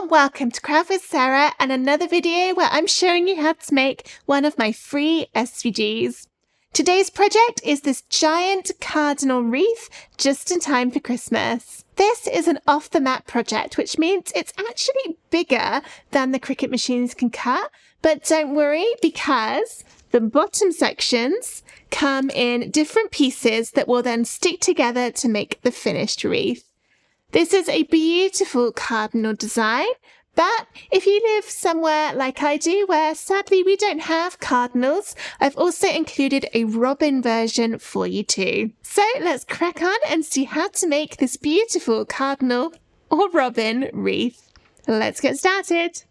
and welcome to Craft with Sarah and another video where I'm showing you how to make one of my free SVGs. Today's project is this giant cardinal wreath just in time for Christmas. This is an off-the-mat project, which means it's actually bigger than the Cricut machines can cut, but don't worry because the bottom sections come in different pieces that will then stick together to make the finished wreath. This is a beautiful cardinal design, but if you live somewhere like I do, where sadly we don't have cardinals, I've also included a robin version for you too. So let's crack on and see how to make this beautiful cardinal or robin wreath. Let's get started.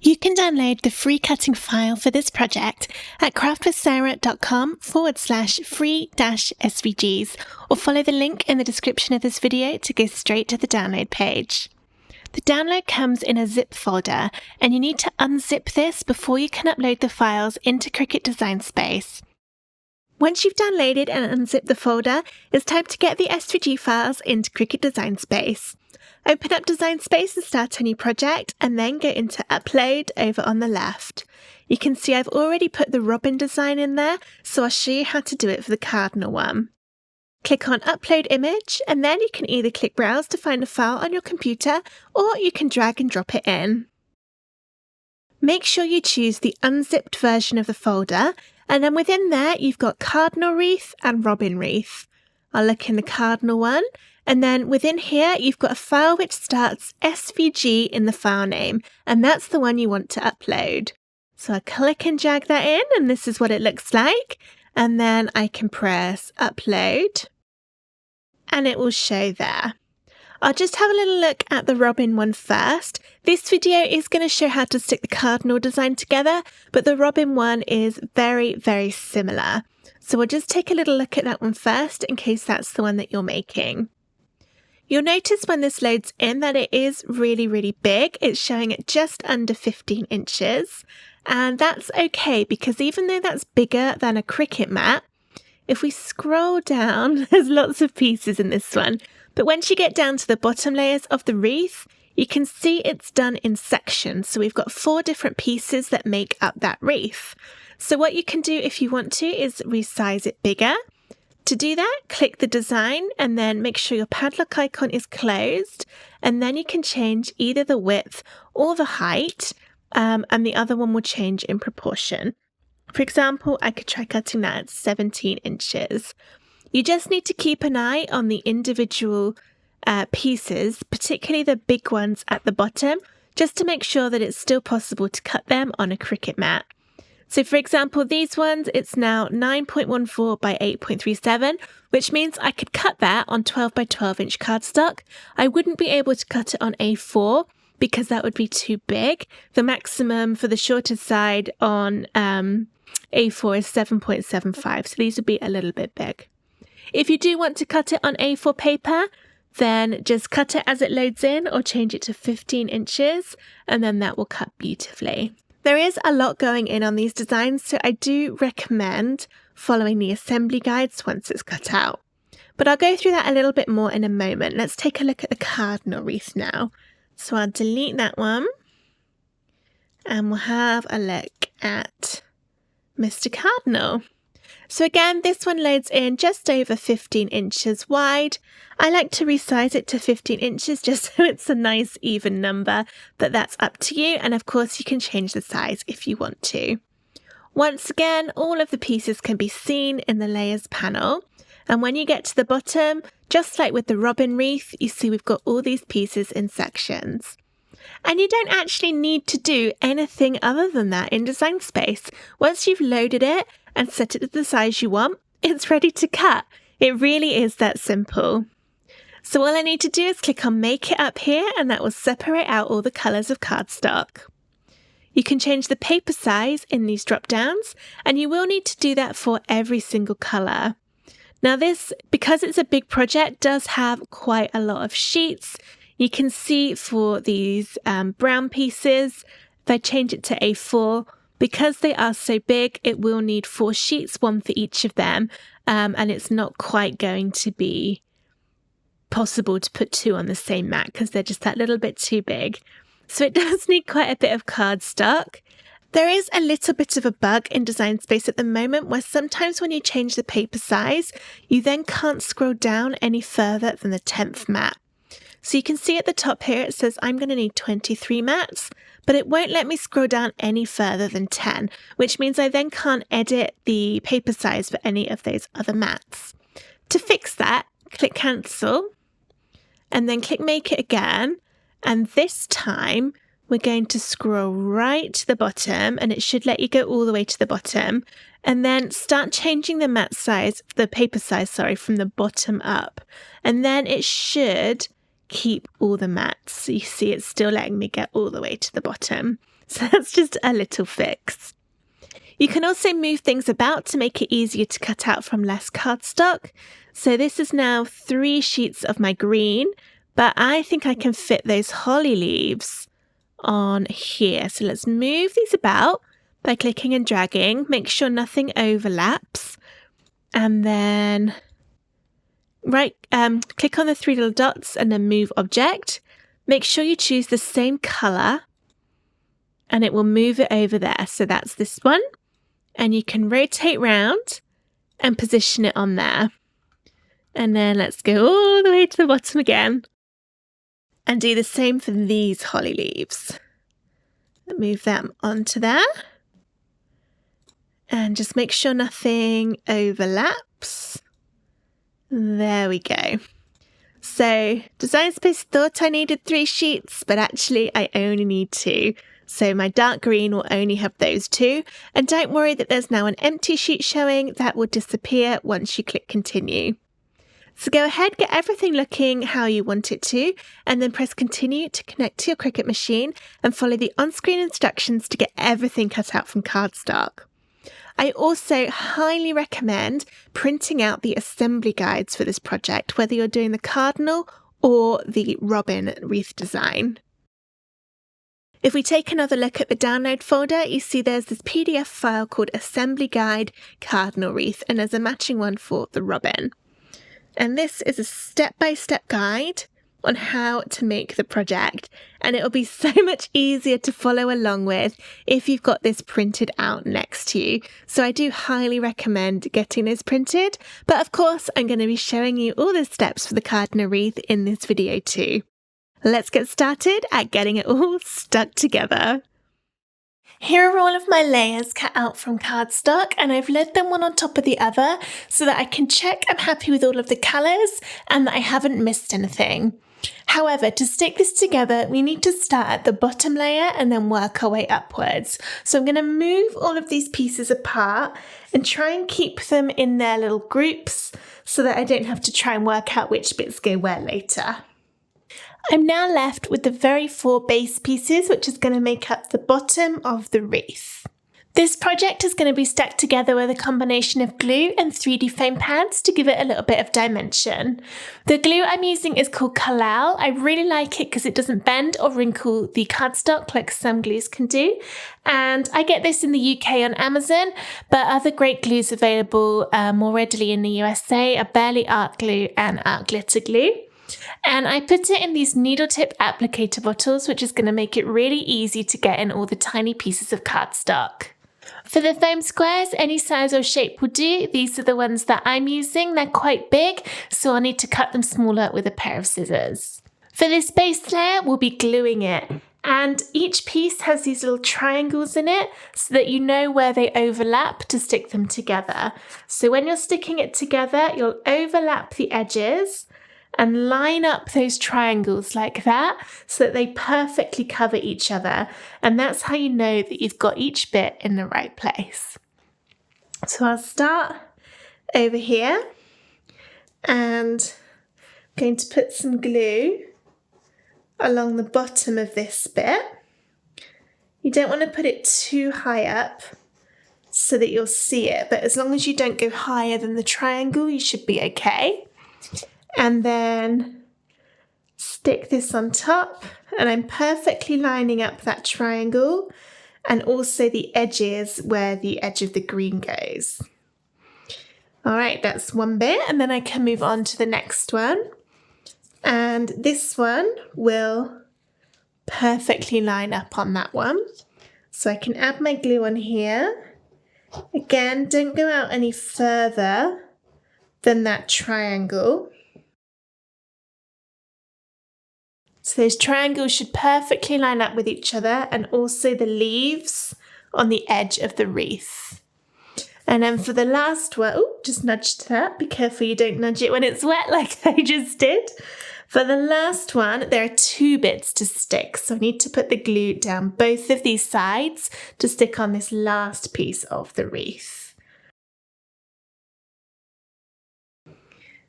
You can download the free cutting file for this project at craftwithsarah.com/free-SVGs or follow the link in the description of this video to go straight to the download page. The download comes in a zip folder and you need to unzip this before you can upload the files into Cricut Design Space. Once you've downloaded and unzipped the folder, it's time to get the SVG files into Cricut Design Space. Open up Design Space and start a new project, and then go into Upload over on the left. You can see I've already put the robin design in there, so I'll show you how to do it for the cardinal one. Click on Upload Image, and then you can either click Browse to find a file on your computer, or you can drag and drop it in. Make sure you choose the unzipped version of the folder, and then within there you've got cardinal wreath and robin wreath. I'll look in the cardinal one, and then within here you've got a file which starts SVG in the file name, and that's the one you want to upload. So I click and drag that in, and this is what it looks like, and then I can press Upload, and it will show there. I'll just have a little look at the robin one first. This video is going to show how to stick the cardinal design together, but the robin one is very, very similar. So we'll just take a little look at that one first in case that's the one that you're making. You'll notice when this loads in that it is really, really big. It's showing at just under 15 inches. And that's okay because even though that's bigger than a Cricut mat, if we scroll down, there's lots of pieces in this one. But once you get down to the bottom layers of the wreath, you can see it's done in sections. So we've got 4 different pieces that make up that wreath. So what you can do if you want to is resize it bigger. To do that, click the design and then make sure your padlock icon is closed. And then you can change either the width or the height, and the other one will change in proportion. For example, I could try cutting that at 17 inches. You just need to keep an eye on the individual pieces, particularly the big ones at the bottom, just to make sure that it's still possible to cut them on a Cricut mat. So for example, these ones, it's now 9.14 by 8.37, which means I could cut that on 12 by 12 inch cardstock. I wouldn't be able to cut it on A4 because that would be too big. The maximum for the shorter side on A4 is 7.75, so these would be a little bit big. If you do want to cut it on A4 paper, then just cut it as it loads in or change it to 15 inches, and then that will cut beautifully. There is a lot going in on these designs, so I do recommend following the assembly guides once it's cut out. But I'll go through that a little bit more in a moment. Let's take a look at the cardinal wreath now. So I'll delete that one, and we'll have a look at Mr. Cardinal. So again, this one loads in just over 15 inches wide. I like to resize it to 15 inches just so it's a nice even number, but that's up to you. And of course you can change the size if you want to. Once again, all of the pieces can be seen in the layers panel. And when you get to the bottom, just like with the robin wreath, you see we've got all these pieces in sections. And you don't actually need to do anything other than that in Design Space. Once you've loaded it and set it to the size you want, it's ready to cut. It really is that simple. So all I need to do is click on Make It up here, and that will separate out all the colours of cardstock. You can change the paper size in these drop downs, and you will need to do that for every single colour. Now this, because it's a big project, does have quite a lot of sheets. You can see for these brown pieces, if I change it to A4, because they are so big, it will need 4 sheets, one for each of them, and it's not quite going to be possible to put 2 on the same mat because they're just that little bit too big. So it does need quite a bit of cardstock. There is a little bit of a bug in Design Space at the moment where sometimes when you change the paper size, you then can't scroll down any further than the 10th mat. So you can see at the top here it says I'm going to need 23 mats, but it won't let me scroll down any further than 10, which means I then can't edit the paper size for any of those other mats. To fix that, click Cancel, and then click Make It again, and this time we're going to scroll right to the bottom, and it should let you go all the way to the bottom, and then start changing the mat size, the paper size, from the bottom up, and then it should keep all the mats. So you see it's still letting me get all the way to the bottom. So that's just a little fix. You can also move things about to make it easier to cut out from less cardstock. So this is now 3 sheets of my green, but I think I can fit those holly leaves on here. So let's move these about by clicking and dragging. Make sure nothing overlaps. And then click on the 3 little dots and then move object. Make sure you choose the same color and it will move it over there. So that's this one. And you can rotate round and position it on there. And then let's go all the way to the bottom again and do the same for these holly leaves. Move them onto there and just make sure nothing overlaps. There we go. So Design Space thought I needed 3 sheets, but actually I only need 2. So my dark green will only have those 2. And don't worry that there's now an empty sheet showing. That will disappear once you click continue. So go ahead, get everything looking how you want it to, and then press continue to connect to your Cricut machine and follow the on-screen instructions to get everything cut out from cardstock. I also highly recommend printing out the assembly guides for this project, whether you're doing the cardinal or the robin wreath design. If we take another look at the download folder, you see there's this PDF file called Assembly Guide Cardinal Wreath, and there's a matching one for the robin. And this is a step-by-step guide on how to make the project, and it'll be so much easier to follow along with if you've got this printed out next to you. So I do highly recommend getting this printed, but of course I'm going to be showing you all the steps for the cardinal wreath in this video too. Let's get started at getting it all stuck together. Here are all of my layers cut out from cardstock, and I've laid them one on top of the other so that I can check I'm happy with all of the colours and that I haven't missed anything. However, to stick this together, we need to start at the bottom layer and then work our way upwards. So I'm going to move all of these pieces apart and try and keep them in their little groups so that I don't have to try and work out which bits go where later. I'm now left with the very 4 base pieces, which is going to make up the bottom of the wreath. This project is going to be stuck together with a combination of glue and 3D foam pads to give it a little bit of dimension. The glue I'm using is called Kalal. I really like it because it doesn't bend or wrinkle the cardstock like some glues can do. And I get this in the UK on Amazon, but other great glues available more readily in the USA are Barely Art Glue and Art Glitter Glue. And I put it in these needle tip applicator bottles, which is going to make it really easy to get in all the tiny pieces of cardstock. For the foam squares, any size or shape will do. These are the ones that I'm using. They're quite big, so I'll need to cut them smaller with a pair of scissors. For this base layer, we'll be gluing it. And each piece has these little triangles in it so that you know where they overlap to stick them together. So when you're sticking it together, you'll overlap the edges and line up those triangles like that so that they perfectly cover each other. And that's how you know that you've got each bit in the right place. So I'll start over here and I'm going to put some glue along the bottom of this bit. You don't want to put it too high up so that you'll see it, but as long as you don't go higher than the triangle, you should be okay. And then stick this on top, and I'm perfectly lining up that triangle and also the edges where the edge of the green goes. All right, that's one bit, and then I can move on to the next one. And this one will perfectly line up on that one. So I can add my glue on here. Again, don't go out any further than that triangle. So those triangles should perfectly line up with each other, and also the leaves on the edge of the wreath. And then for the last one, oh, just nudged that. Be careful you don't nudge it when it's wet like I just did. For the last one, there are 2 bits to stick. So I need to put the glue down both of these sides to stick on this last piece of the wreath.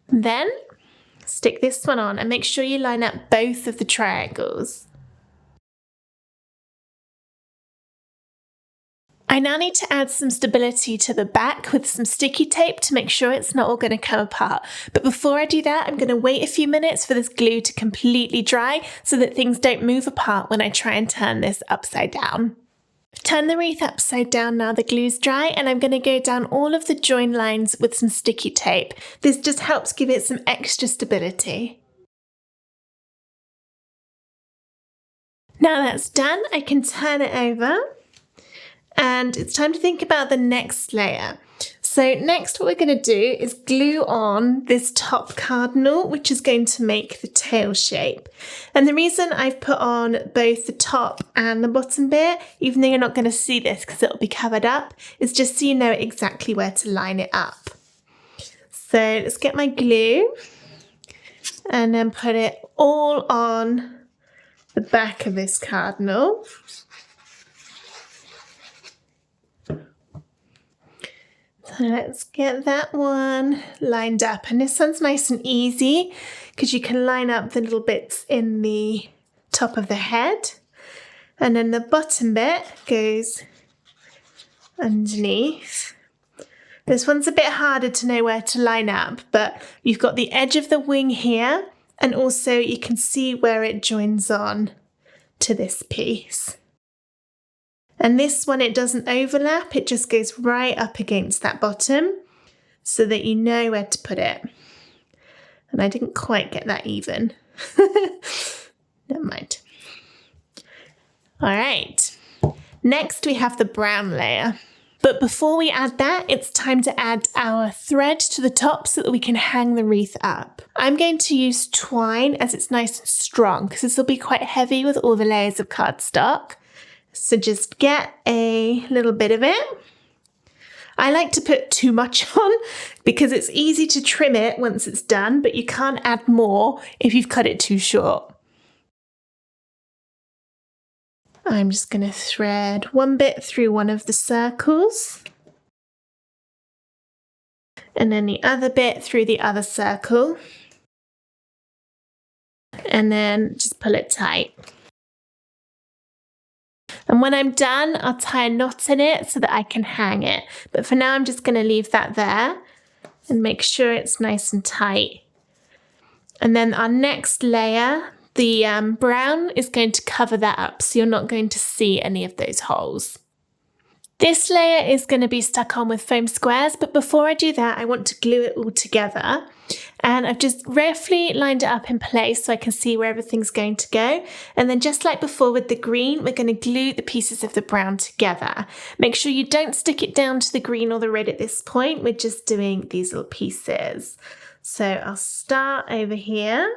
Then stick this one on and make sure you line up both of the triangles. I now need to add some stability to the back with some sticky tape to make sure it's not all going to come apart. But before I do that, I'm going to wait a few minutes for this glue to completely dry so that things don't move apart when I try and turn this upside down. Turn the wreath upside down now the glue's dry, and I'm going to go down all of the join lines with some sticky tape. This just helps give it some extra stability. Now that's done, I can turn it over, and it's time to think about the next layer. So next what we're going to do is glue on this top cardinal, which is going to make the tail shape. And the reason I've put on both the top and the bottom bit, even though you're not going to see this because it'll be covered up, is just so you know exactly where to line it up. So let's get my glue and then put it all on the back of this cardinal. So let's get that one lined up, and this one's nice and easy because you can line up the little bits in the top of the head, and then the bottom bit goes underneath. This one's a bit harder to know where to line up, but you've got the edge of the wing here, and also you can see where it joins on to this piece. And this one, it doesn't overlap, it just goes right up against that bottom so that you know where to put it. And I didn't quite get that even. Never mind. All right, next we have the brown layer. But before we add that, it's time to add our thread to the top so that we can hang the wreath up. I'm going to use twine as it's nice and strong because this will be quite heavy with all the layers of cardstock. So just get a little bit of it. I like to put too much on because it's easy to trim it once it's done, but you can't add more if you've cut it too short. I'm just going to thread one bit through one of the circles, and then the other bit through the other circle, and then just pull it tight. And when I'm done, I'll tie a knot in it so that I can hang it. But for now, I'm just going to leave that there and make sure it's nice and tight. And then our next layer, the brown, is going to cover that up, so you're not going to see any of those holes. This layer is going to be stuck on with foam squares, but before I do that, I want to glue it all together. And I've just roughly lined it up in place so I can see where everything's going to go. And then just like before with the green, we're going to glue the pieces of the brown together. Make sure you don't stick it down to the green or the red at this point. We're just doing these little pieces. So I'll start over here.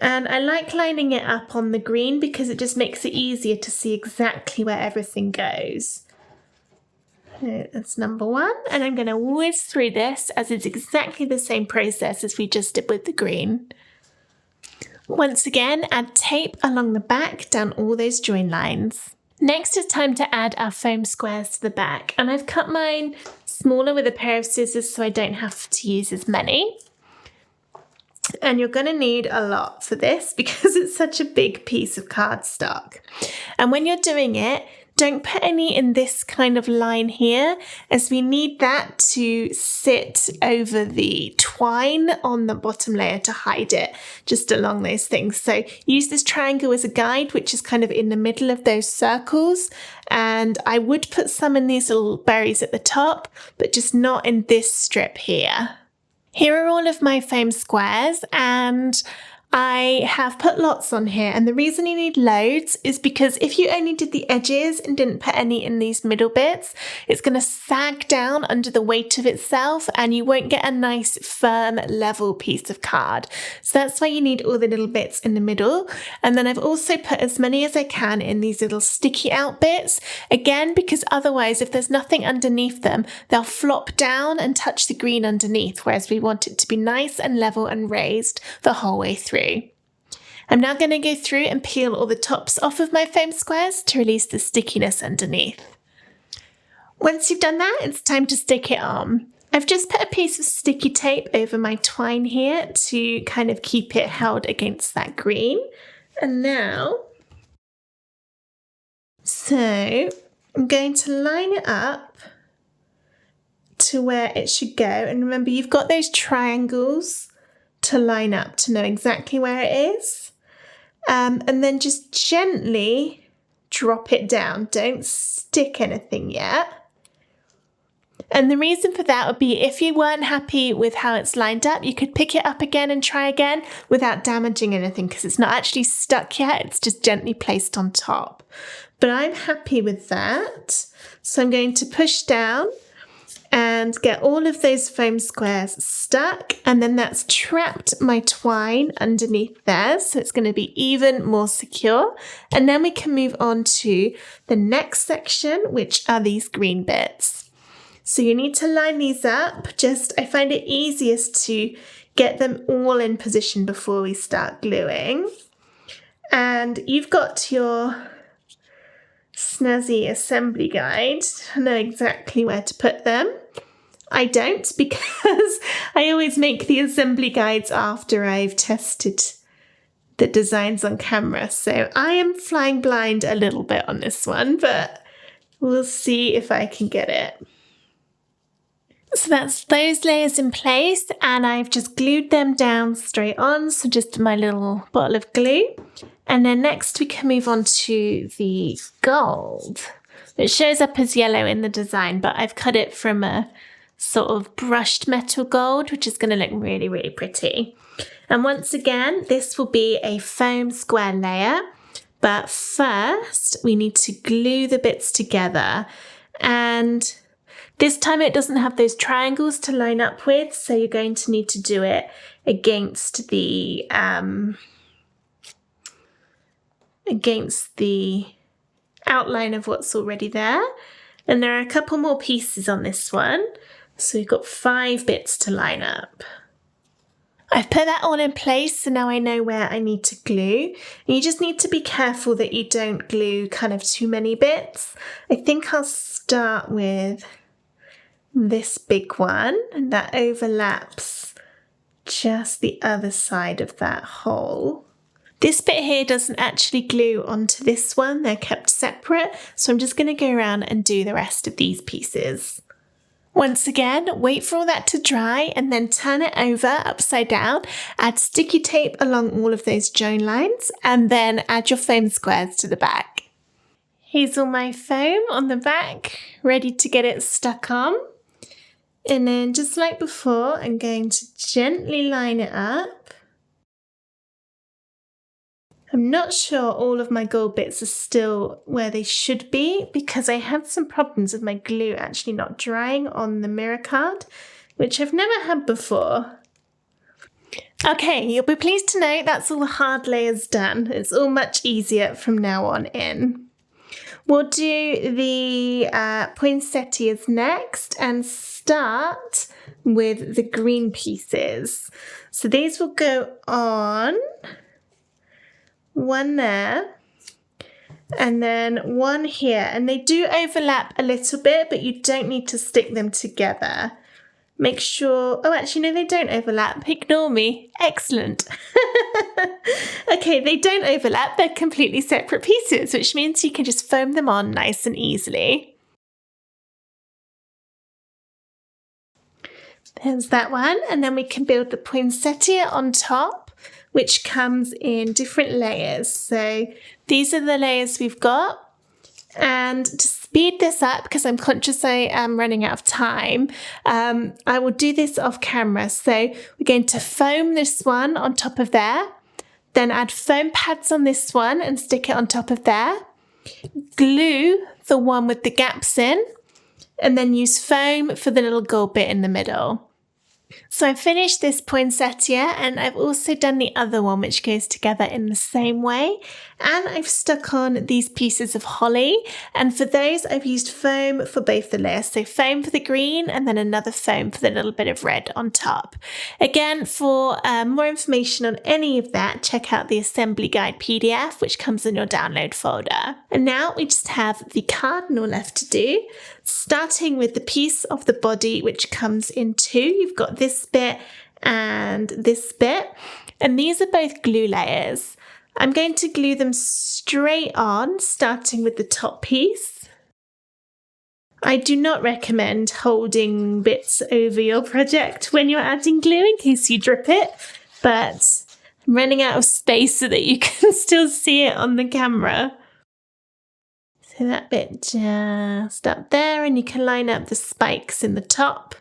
And I like lining it up on the green because it just makes it easier to see exactly where everything goes. That's number 1, and I'm going to whiz through this as it's exactly the same process as we just did with the green. Once again, add tape along the back down all those join lines. Next, it's time to add our foam squares to the back, and I've cut mine smaller with a pair of scissors so I don't have to use as many. And you're going to need a lot for this because it's such a big piece of cardstock. And when you're doing it, don't put any in this kind of line here, as we need that to sit over the twine on the bottom layer to hide it, just along those things. So use this triangle as a guide, which is kind of in the middle of those circles. And I would put some in these little berries at the top, but just not in this strip here. Here are all of my foam squares, and I have put lots on here, and the reason you need loads is because if you only did the edges and didn't put any in these middle bits, it's going to sag down under the weight of itself and you won't get a nice firm level piece of card. So that's why you need all the little bits in the middle. And then I've also put as many as I can in these little sticky out bits, again because otherwise if there's nothing underneath them, they'll flop down and touch the green underneath, whereas we want it to be nice and level and raised the whole way through. I'm now going to go through and peel all the tops off of my foam squares to release the stickiness underneath. Once you've done that, it's time to stick it on. I've just put a piece of sticky tape over my twine here to kind of keep it held against that green. And now, so I'm going to line it up to where it should go. And remember, you've got those triangles to line up to know exactly where it is. And then just gently drop it down. Don't stick anything yet. And the reason for that would be if you weren't happy with how it's lined up, you could pick it up again and try again without damaging anything because it's not actually stuck yet, it's just gently placed on top. But I'm happy with that. So I'm going to push down and get all of those foam squares stuck, and then that's trapped my twine underneath there, so it's going to be even more secure. And then we can move on to the next section, which are these green bits. So you need to line these up. I find it easiest to get them all in position before we start gluing. And you've got your snazzy assembly guide to know exactly where to put them. I don't, because I always make the assembly guides after I've tested the designs on camera. So I am flying blind a little bit on this one, but we'll see if I can get it. So that's those layers in place, and I've just glued them down straight on, so just my little bottle of glue. And then next we can move on to the gold. It shows up as yellow in the design, but I've cut it from a sort of brushed metal gold, which is going to look really, really pretty. And once again, this will be a foam square layer, but first we need to glue the bits together. And this time it doesn't have those triangles to line up with, so you're going to need to do it against the outline of what's already there. And there are a couple more pieces on this one, so we've got 5 bits to line up. I've put that all in place, so now I know where I need to glue. And you just need to be careful that you don't glue kind of too many bits. I think I'll start with this big one, and that overlaps just the other side of that hole. This bit here doesn't actually glue onto this one, they're kept separate, so I'm just going to go around and do the rest of these pieces. Once again, wait for all that to dry and then turn it over upside down, add sticky tape along all of those join lines, and then add your foam squares to the back. Here's all my foam on the back, ready to get it stuck on. And then just like before, I'm going to gently line it up. I'm not sure all of my gold bits are still where they should be because I had some problems with my glue actually not drying on the mirror card, which I've never had before. Okay, you'll be pleased to know that's all the hard layers done. It's all much easier from now on in. We'll do the poinsettias next and start with the green pieces. So these will go on, one there, and then one here. And they do overlap a little bit, but you don't need to stick them together. Make sure, oh actually no, they don't overlap, ignore me, excellent. Okay, they don't overlap, they're completely separate pieces, which means you can just foam them on nice and easily. There's that one, and then we can build the poinsettia on top, which comes in different layers. So these are the layers we've got. And to speed this up, because I'm conscious I am running out of time, I will do this off camera. So we're going to foam this one on top of there, Then add foam pads on this one and stick it on top of there. Glue the one with the gaps in, and then use foam for the little gold bit in the middle. So I've finished this poinsettia, and I've also done the other one which goes together in the same way, and I've stuck on these pieces of holly, and for those I've used foam for both the layers, so foam for the green and then another foam for the little bit of red on top. Again, for more information on any of that, check out the assembly guide PDF which comes in your download folder. And now we just have the cardinal left to do, starting with the piece of the body which comes in two. You've got this bit and this bit, and these are both glue layers. I'm going to glue them straight on, starting with the top piece. I do not recommend holding bits over your project when you're adding glue in case you drip it, but I'm running out of space so that you can still see it on the camera. So that bit just up there, and you can line up the spikes in the top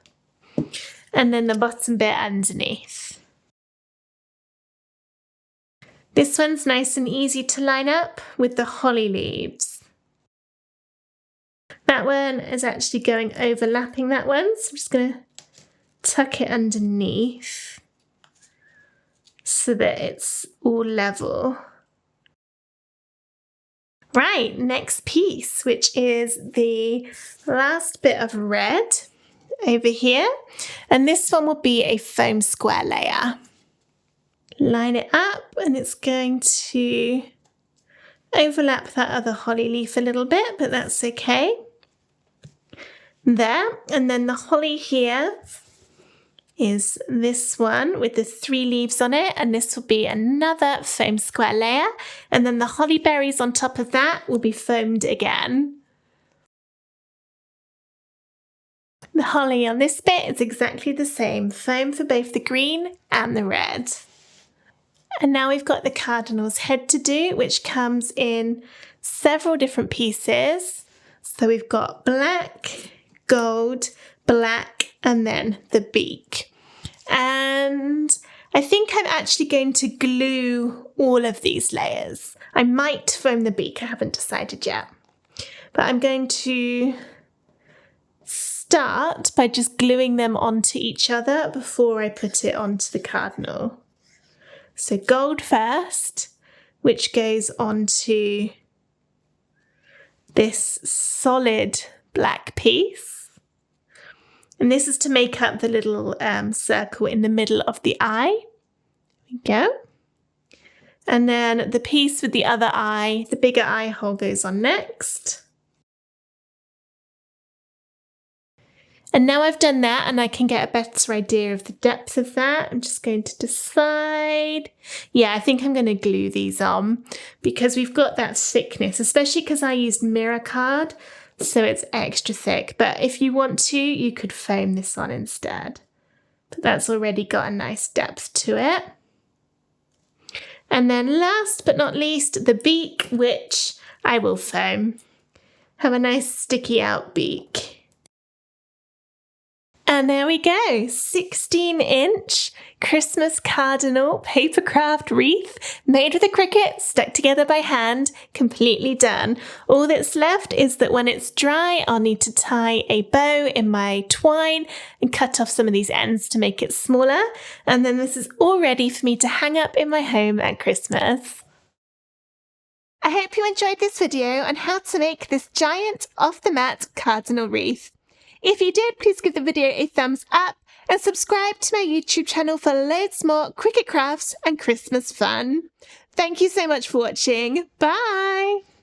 and then the bottom bit underneath. This one's nice and easy to line up with the holly leaves. That one is actually going overlapping that one, so I'm just going to tuck it underneath so that it's all level. Right, next piece, which is the last bit of red over here, and this one will be a foam square layer. Line it up, and it's going to overlap that other holly leaf a little bit, but that's okay. There, and then the holly here is this one with the 3 leaves on it, and this will be another foam square layer, and then the holly berries on top of that will be foamed again. The holly on this bit is exactly the same, foam for both the green and the red. And now we've got the cardinal's head to do, which comes in several different pieces. So we've got black, gold, black, and then the beak. And I think I'm actually going to glue all of these layers. I might foam the beak, I haven't decided yet. But I'm going to start by just gluing them onto each other before I put it onto the cardinal. So gold first, which goes onto this solid black piece. And this is to make up the little circle in the middle of the eye. There we go. And then the piece with the other eye, the bigger eye hole, goes on next. And now I've done that and I can get a better idea of the depth of that. I'm just going to decide. Yeah, I think I'm going to glue these on because we've got that thickness, especially because I used mirror card, so it's extra thick. But if you want to, you could foam this on instead. But that's already got a nice depth to it. And then last but not least, the beak, which I will foam. Have a nice sticky out beak. And there we go, 16-inch Christmas cardinal papercraft wreath made with a Cricut, stuck together by hand, completely done. All that's left is that when it's dry, I'll need to tie a bow in my twine and cut off some of these ends to make it smaller. And then this is all ready for me to hang up in my home at Christmas. I hope you enjoyed this video on how to make this giant off-the-mat cardinal wreath. If you did, please give the video a thumbs up and subscribe to my YouTube channel for loads more Cricut crafts and Christmas fun. Thank you so much for watching. Bye!